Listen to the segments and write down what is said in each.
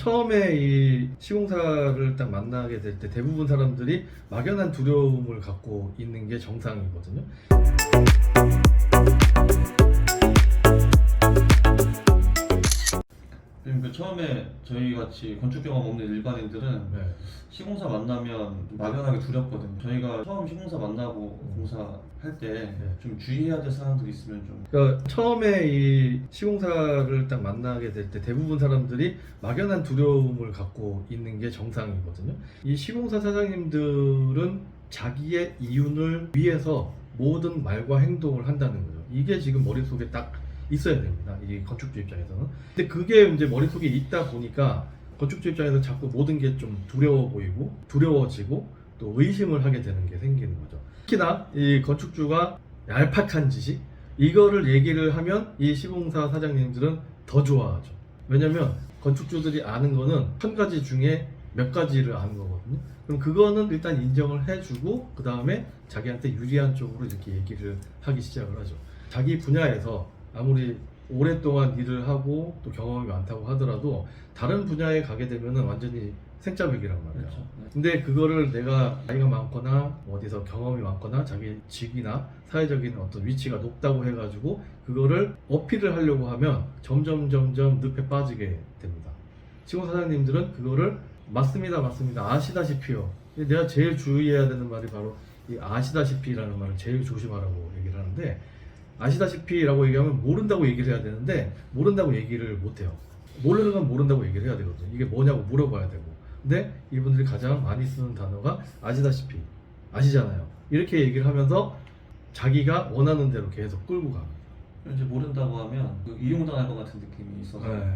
처음에 이 시공사를 딱 만나게 될 때 대부분 사람들이 막연한 두려움을 갖고 있는 게 정상이거든요. 그러니까 처음에 저희 같이 건축 경험 없는 일반인들은 네. 시공사 만나면 막연하게 두렵거든요. 저희가 처음 시공사 만나고 공사할 때 좀 주의해야 될 사항들이 있으면 좀. 그러니까 처음에 이 시공사를 딱 만나게 될 때 대부분 사람들이 막연한 두려움을 갖고 있는 게 정상이거든요. 이 시공사 사장님들은 자기의 이윤을 위해서 모든 말과 행동을 한다는 거죠. 이게 지금 머릿속에 딱 있어야 됩니다. 이 건축주 입장에서는. 근데 그게 이제 머릿속에 있다 보니까 건축주 입장에서 자꾸 모든 게 좀 두려워 보이고 두려워지고 또 의심을 하게 되는 게 생기는 거죠. 특히나 이 건축주가 얄팍한 지식 이거를 얘기를 하면 이 시공사 사장님들은 더 좋아하죠. 왜냐면 건축주들이 아는 거는 한 가지 중에 몇 가지를 아는 거거든요. 그럼 그거는 일단 인정을 해주고 그 다음에 자기한테 유리한 쪽으로 이렇게 얘기를 하기 시작을 하죠. 자기 분야에서 아무리 오랫동안 일을 하고 또 경험이 많다고 하더라도 다른 분야에 가게 되면은 완전히 생짜배기란 말이에요. 그렇죠. 근데 그거를 내가 나이가 많거나 어디서 경험이 많거나 자기 직이나 사회적인 어떤 위치가 높다고 해가지고 그거를 어필을 하려고 하면 점점 늪에 빠지게 됩니다. 시공사장님들은 그거를 맞습니다 아시다시피요. 내가 제일 주의해야 되는 말이 바로 이 아시다시피라는 말을 제일 조심하라고 얘기를 하는데, 아시다시피라고 얘기하면 모른다고 얘기를 해야 되는데 모른다고 얘기를 못해요. 모르는 건 모른다고 얘기를 해야 되거든요. 이게 뭐냐고 물어봐야 되고. 근데 이분들이 가장 많이 쓰는 단어가 아시다시피, 아시잖아요. 이렇게 얘기를 하면서 자기가 원하는 대로 계속 끌고 갑니다. 이제 모른다고 하면 이용당할 것 같은 느낌이 있어서. 네.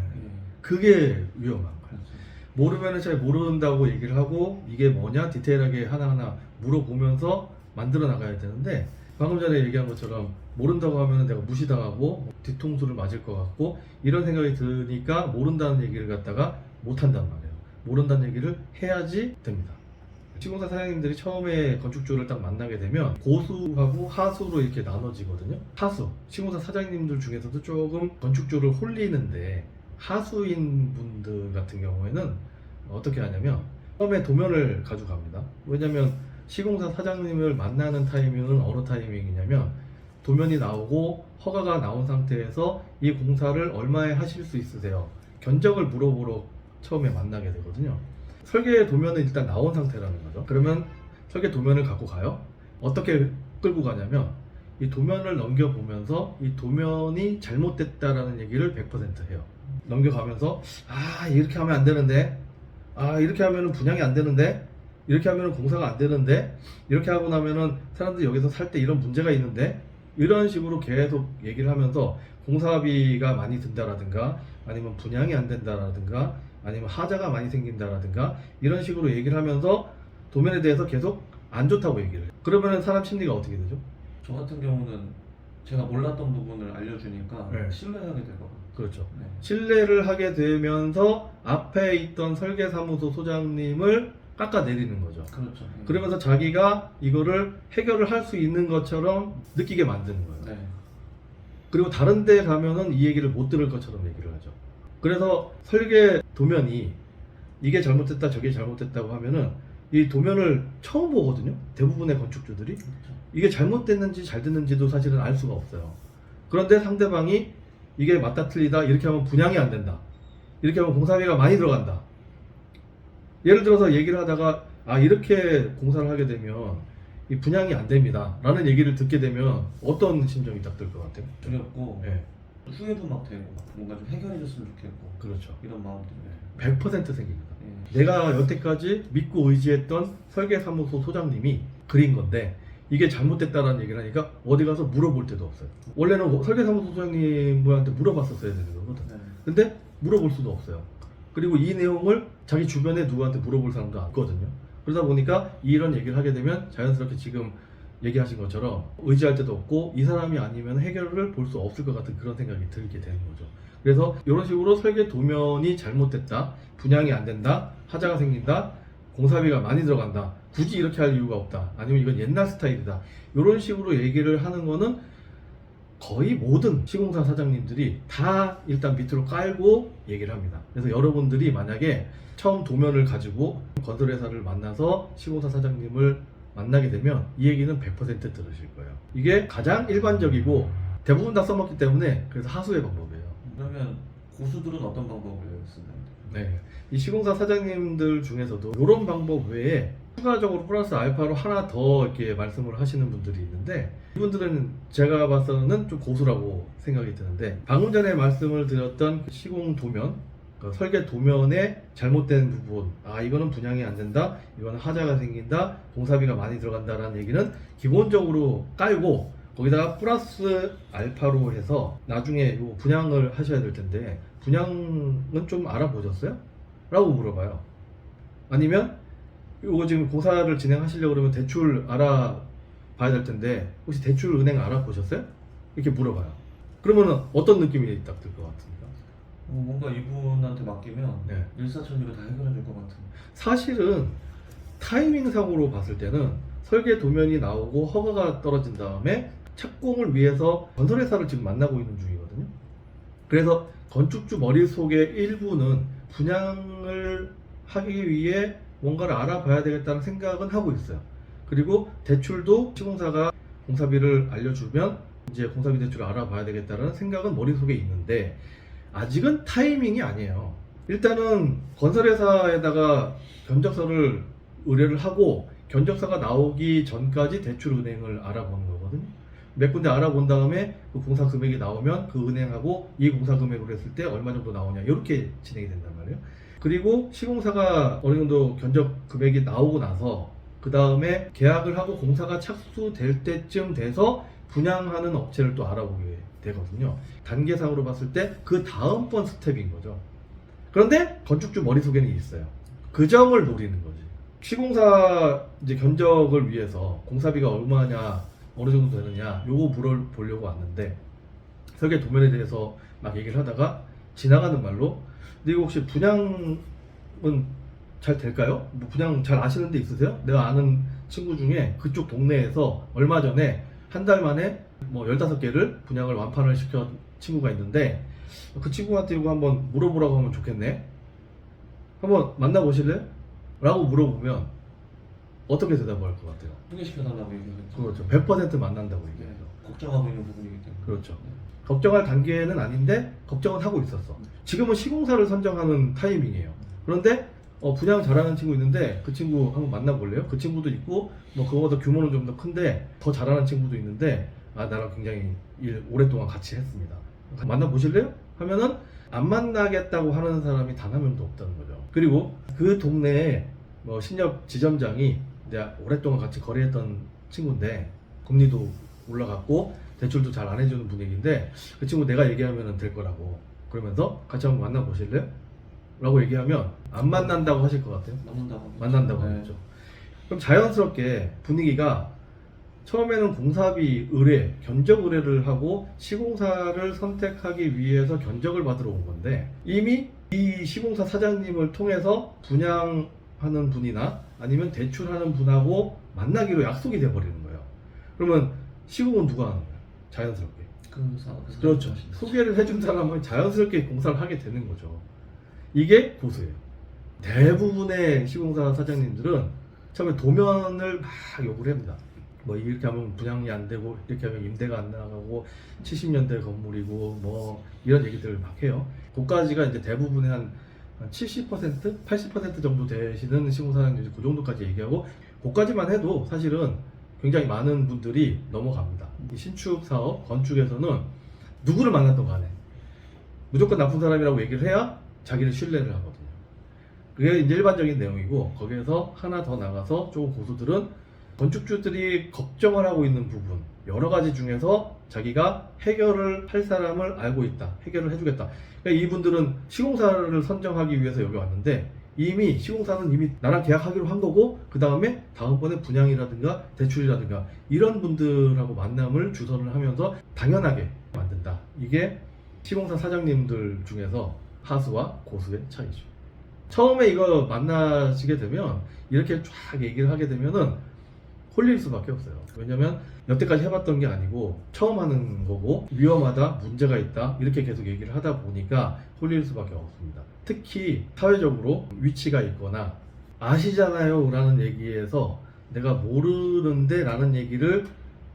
그게 위험한 거예요. 그렇죠. 모르면 잘 모른다고 얘기를 하고 이게 뭐냐 디테일하게 하나하나 물어보면서 만들어 나가야 되는데, 방금 전에 얘기한 것처럼 모른다고 하면 내가 무시당하고 뒤통수를 맞을 것 같고 이런 생각이 드니까 모른다는 얘기를 갖다가 못한단 말이에요. 모른다는 얘기를 해야지 됩니다. 시공사 사장님들이 처음에 건축주를 딱 만나게 되면 고수하고 하수로 이렇게 나눠지거든요. 하수, 시공사 사장님들 중에서도 조금 건축주를 홀리는데 하수인 분들 같은 경우에는 어떻게 하냐면 처음에 도면을 가져갑니다. 왜냐면 시공사 사장님을 만나는 타이밍은 어느 타이밍이냐면 도면이 나오고 허가가 나온 상태에서 이 공사를 얼마에 하실 수 있으세요? 견적을 물어보러 처음에 만나게 되거든요. 설계 도면은 일단 나온 상태라는 거죠. 그러면 설계 도면을 갖고 가요. 어떻게 끌고 가냐면 이 도면을 넘겨보면서 이 도면이 잘못됐다라는 얘기를 100% 해요. 넘겨가면서 이렇게 하면 안 되는데, 이렇게 하면은 분양이 안 되는데, 이렇게 하면은 공사가 안 되는데, 이렇게 하고 나면은 사람들이 여기서 살 때 이런 문제가 있는데, 이런 식으로 계속 얘기를 하면서 공사비가 많이 든다라든가 아니면 분양이 안 된다라든가 아니면 하자가 많이 생긴다라든가 이런 식으로 얘기를 하면서 도면에 대해서 계속 안 좋다고 얘기를 해요. 그러면 사람 심리가 어떻게 되죠? 저 같은 경우는 제가 몰랐던 부분을 알려주니까 네. 신뢰하게 될 것 같아요. 그렇죠. 네. 신뢰를 하게 되면서 앞에 있던 설계사무소 소장님을 깎아내리는 거죠. 그렇죠. 네. 그러면서 자기가 이거를 해결을 할 수 있는 것처럼 느끼게 만드는 거예요. 네. 그리고 다른 데 가면은 이 얘기를 못 들을 것처럼 얘기를 하죠. 그래서 설계 도면이 이게 잘못됐다 저게 잘못됐다고 하면은 이 도면을 처음 보거든요. 대부분의 건축주들이. 그렇죠. 이게 잘못됐는지 잘 됐는지도 사실은 알 수가 없어요. 그런데 상대방이 이게 맞다 틀리다 이렇게 하면 분양이 안 된다, 이렇게 하면 공사비가 많이 들어간다, 예를 들어서 얘기를 하다가 이렇게 공사를 하게 되면 이 분양이 안 됩니다 라는 얘기를 듣게 되면 어떤 심정이 딱 들 것 같아요? 두렵고 네. 후회도 막 되고 뭔가 좀 해결해 줬으면 좋겠고 그렇죠. 이런 마음들이. 100% 생깁니다. 네. 내가 여태까지 믿고 의지했던 설계사무소 소장님이 그린 건데 이게 잘못됐다라는 얘기를 하니까 어디 가서 물어볼 데도 없어요. 원래는 설계사무소 소장님한테 물어봤었어야 되는 거거든. 네. 근데 물어볼 수도 없어요. 그리고 이 내용을 자기 주변에 누구한테 물어볼 사람도 없거든요. 그러다 보니까 이런 얘기를 하게 되면 자연스럽게 지금 얘기하신 것처럼 의지할 데도 없고 이 사람이 아니면 해결을 볼 수 없을 것 같은 그런 생각이 들게 되는 거죠. 그래서 이런 식으로 설계 도면이 잘못됐다, 분양이 안 된다, 하자가 생긴다, 공사비가 많이 들어간다, 굳이 이렇게 할 이유가 없다, 아니면 이건 옛날 스타일이다, 이런 식으로 얘기를 하는 거는 거의 모든 시공사 사장님들이 다 일단 밑으로 깔고 얘기를 합니다. 그래서 여러분들이 만약에 처음 도면을 가지고 건설회사를 만나서 시공사 사장님을 만나게 되면 이 얘기는 100% 들으실 거예요. 이게 가장 일반적이고 대부분 다 써먹기 때문에 그래서 하수의 방법이에요. 그러면 고수들은 어떤 방법을 쓰나요? 네, 이 시공사 사장님들 중에서도 이런 방법 외에 추가적으로 플러스 알파로 하나 더 이렇게 말씀을 하시는 분들이 있는데 이분들은 제가 봐서는 좀 고수라고 생각이 드는데 방금 전에 말씀을 드렸던 그 시공 도면 그 설계 도면의 잘못된 부분 이거는 분양이 안 된다 이거는 하자가 생긴다 공사비가 많이 들어간다라는 얘기는 기본적으로 깔고 거기다가 플러스 알파로 해서 나중에 요 분양을 하셔야 될 텐데 분양은 좀 알아보셨어요? 라고 물어봐요. 아니면 이거 지금 공사를 진행하시려고 그러면 대출 알아봐야 될 텐데 혹시 대출 은행 알아보셨어요? 이렇게 물어봐요. 그러면 어떤 느낌이 딱 들 것 같습니까? 뭔가 이분한테 맡기면 네. 일사천리로 다 해결해 줄 것 같은. 사실은 타이밍상으로 봤을 때는 설계 도면이 나오고 허가가 떨어진 다음에 착공을 위해서 건설회사를 지금 만나고 있는 중이거든요. 그래서 건축주 머릿속의 일부는 분양을 하기 위해 뭔가를 알아봐야 되겠다는 생각은 하고 있어요. 그리고 대출도 시공사가 공사비를 알려주면 이제 공사비 대출을 알아봐야 되겠다는 생각은 머릿속에 있는데 아직은 타이밍이 아니에요. 일단은 건설회사에다가 견적서를 의뢰를 하고 견적서가 나오기 전까지 대출은행을 알아보는 거거든요. 몇 군데 알아본 다음에 그 공사 금액이 나오면 그 은행하고 이 공사 금액으로 했을 때 얼마 정도 나오냐 이렇게 진행이 된단 말이에요. 그리고 시공사가 어느 정도 견적 금액이 나오고 나서 그 다음에 계약을 하고 공사가 착수될 때쯤 돼서 분양하는 업체를 또 알아보게 되거든요. 단계상으로 봤을 때 그 다음번 스텝인 거죠. 그런데 건축주 머릿속에는 있어요. 그 점을 노리는 거지. 시공사 이제 견적을 위해서 공사비가 얼마냐 어느 정도 되느냐 요거 물어보려고 왔는데 설계 도면에 대해서 막 얘기를 하다가 지나가는 말로 근데 이거 혹시 분양은 잘 될까요? 뭐 분양 잘 아시는 데 있으세요? 내가 아는 친구 중에 그쪽 동네에서 얼마 전에 한 달 만에 뭐 15개를 분양을 완판을 시킨 친구가 있는데 그 친구한테 이거 한번 물어보라고 하면 좋겠네. 한번 만나보실래요? 라고 물어보면 어떻게 대답을 할 것 같아요? 소개시켜달라고 얘기하겠죠. 그렇죠. 100% 만난다고 얘기해요. 걱정하고 있는 부분이기 때문에. 그렇죠. 걱정할 단계는 아닌데 걱정은 하고 있었어. 지금은 시공사를 선정하는 타이밍이에요. 그런데 분양 잘하는 친구 있는데 그 친구 한번 만나볼래요? 그 친구도 있고 뭐 그거보다 규모는 좀 더 큰데 더 잘하는 친구도 있는데 나랑 굉장히 일 오랫동안 같이 했습니다. 만나보실래요? 하면은 안 만나겠다고 하는 사람이 단 한 명도 없다는 거죠. 그리고 그 동네에 뭐 신협 지점장이 내가 오랫동안 같이 거래했던 친구인데 금리도 올라갔고 대출도 잘 안 해주는 분위기인데 그 친구 내가 얘기하면 될 거라고 그러면서 같이 한번 만나보실래요? 라고 얘기하면 안 만난다고 하실 것 같아요. 만난다고 하겠죠. 그럼 자연스럽게 분위기가 처음에는 공사비 의뢰, 견적 의뢰를 하고 시공사를 선택하기 위해서 견적을 받으러 온 건데 이미 이 시공사 사장님을 통해서 분양하는 분이나 아니면 대출하는 분하고 만나기로 약속이 돼버리는 거예요. 그러면 시공은 누가 하는 거예요? 자연스럽게. 그렇죠. 소개를 해준 사람은 자연스럽게 공사를 하게 되는 거죠. 이게 고수예요. 대부분의 시공사 사장님들은 처음에 도면을 막 요구를 합니다. 뭐 이렇게 하면 분양이 안 되고 이렇게 하면 임대가 안 나가고 70년대 건물이고 뭐 이런 얘기들을 막 해요. 그까지가 이제 대부분의 한 70%, 80% 정도 되시는 시공사장님들이 그 정도까지 얘기하고 그까지만 해도 사실은 굉장히 많은 분들이 넘어갑니다. 이 신축 사업, 건축에서는 누구를 만났던 간에 무조건 나쁜 사람이라고 얘기를 해야 자기를 신뢰를 하거든요. 그게 이제 일반적인 내용이고 거기에서 하나 더 나가서 조금 고수들은 건축주들이 걱정을 하고 있는 부분 여러 가지 중에서 자기가 해결을 할 사람을 알고 있다. 해결을 해주겠다. 그러니까 이분들은 시공사를 선정하기 위해서 여기 왔는데 이미 시공사는 이미 나랑 계약하기로 한 거고 그 다음에 다음번에 분양이라든가 대출이라든가 이런 분들하고 만남을 주선을 하면서 당연하게 만든다. 이게 시공사 사장님들 중에서 하수와 고수의 차이죠. 처음에 이거 만나시게 되면 이렇게 쫙 얘기를 하게 되면은 홀릴 수밖에 없어요. 왜냐면 여태까지 해봤던 게 아니고 처음 하는 거고 위험하다, 문제가 있다 이렇게 계속 얘기를 하다 보니까 홀릴 수밖에 없습니다. 특히 사회적으로 위치가 있거나 아시잖아요 라는 얘기에서 내가 모르는데 라는 얘기를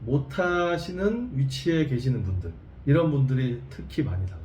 못 하시는 위치에 계시는 분들, 이런 분들이 특히 많이 당해요.